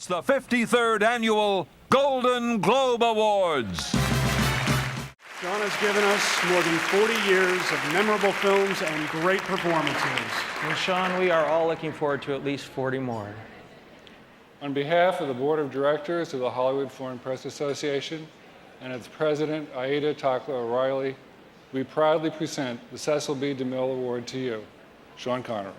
the 53rd Annual Golden Globe Awards. John has given us more than 40 years of memorable films and great performances. Well, Sean, we are all looking forward to at least 40 more. On behalf of the Board of Directors of the Hollywood Foreign Press Association and its President, Aida Takla O'Reilly, we proudly present the Cecil B. DeMille Award to you, Sean Connery.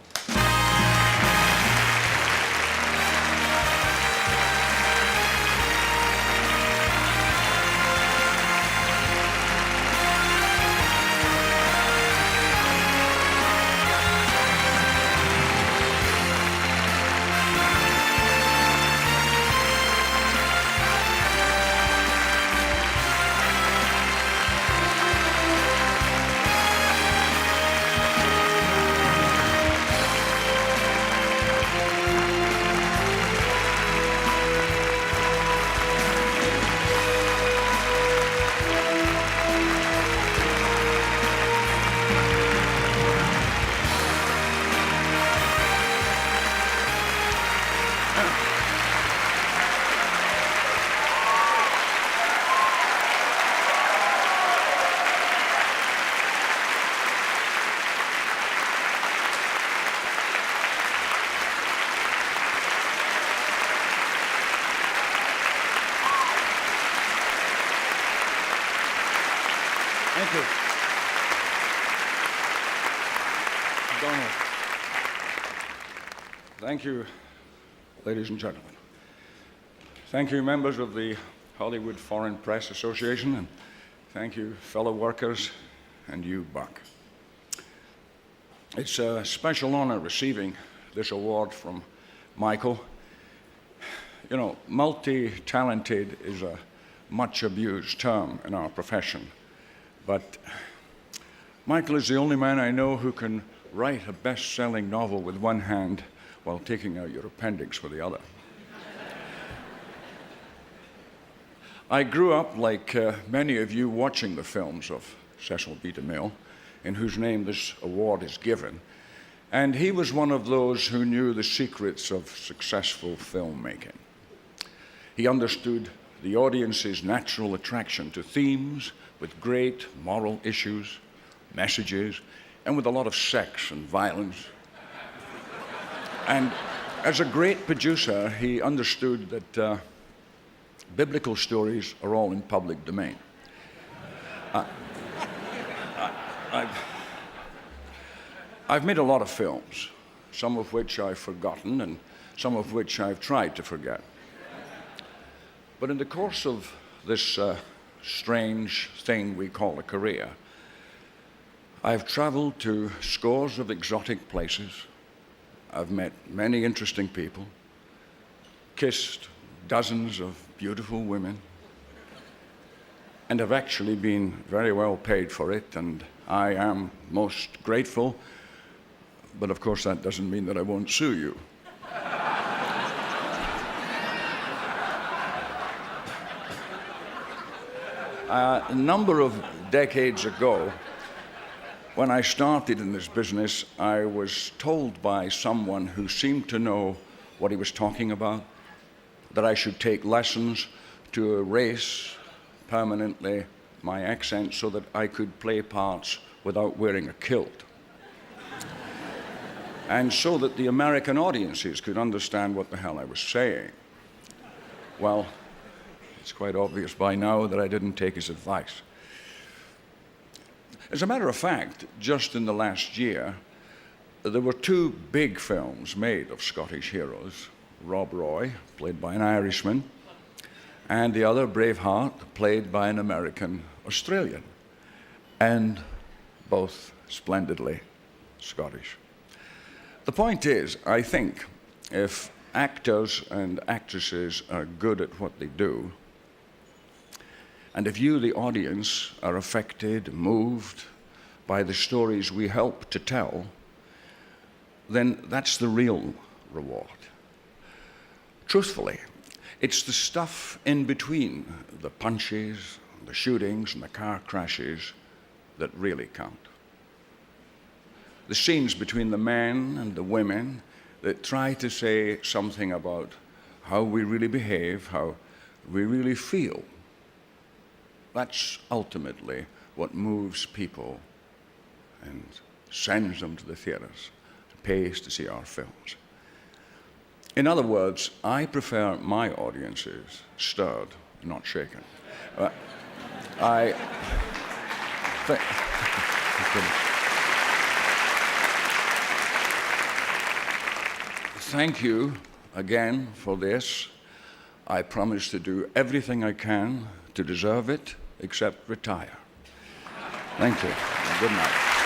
Thank you. Donald. Thank you, ladies and gentlemen. Thank you, members of the Hollywood Foreign Press Association, and thank you, fellow workers, and you, Buck. It's a special honor receiving this award from Michael. You know, multi-talented is a much-abused term in our profession. But Michael is the only man I know who can write a best-selling novel with one hand while taking out your appendix with the other. I grew up, like many of you, watching the films of Cecil B. DeMille, in whose name this award is given. And he was one of those who knew the secrets of successful filmmaking. He understood the audience's natural attraction to themes with great moral issues, messages, and with a lot of sex and violence. And as a great producer, he understood that biblical stories are all in public domain. I've made a lot of films, some of which I've forgotten and some of which I've tried to forget. But in the course of this strange thing we call a career, I've traveled to scores of exotic places. I've met many interesting people, kissed dozens of beautiful women, and have actually been very well paid for it, and I am most grateful, but of course that doesn't mean that I won't sue you. A number of decades ago, when I started in this business, I was told by someone who seemed to know what he was talking about that I should take lessons to erase permanently my accent so that I could play parts without wearing a kilt. And so that the American audiences could understand what the hell I was saying. Well, it's quite obvious by now that I didn't take his advice. As a matter of fact, just in the last year, there were two big films made of Scottish heroes. Rob Roy, played by an Irishman, and the other, Braveheart, played by an American Australian, and both splendidly Scottish. The point is, I think, if actors and actresses are good at what they do, and if you, the audience, are affected, moved by the stories we help to tell, then that's the real reward. Truthfully, it's the stuff in between the punches, the shootings, and the car crashes that really count. The scenes between the men and the women that try to say something about how we really behave, how we really feel. That's ultimately what moves people and sends them to the theaters, pays to see our films. In other words, I prefer my audiences stirred, not shaken. Thank you again for this. I promise to do everything I can to deserve it, except retire. Thank you. Good night.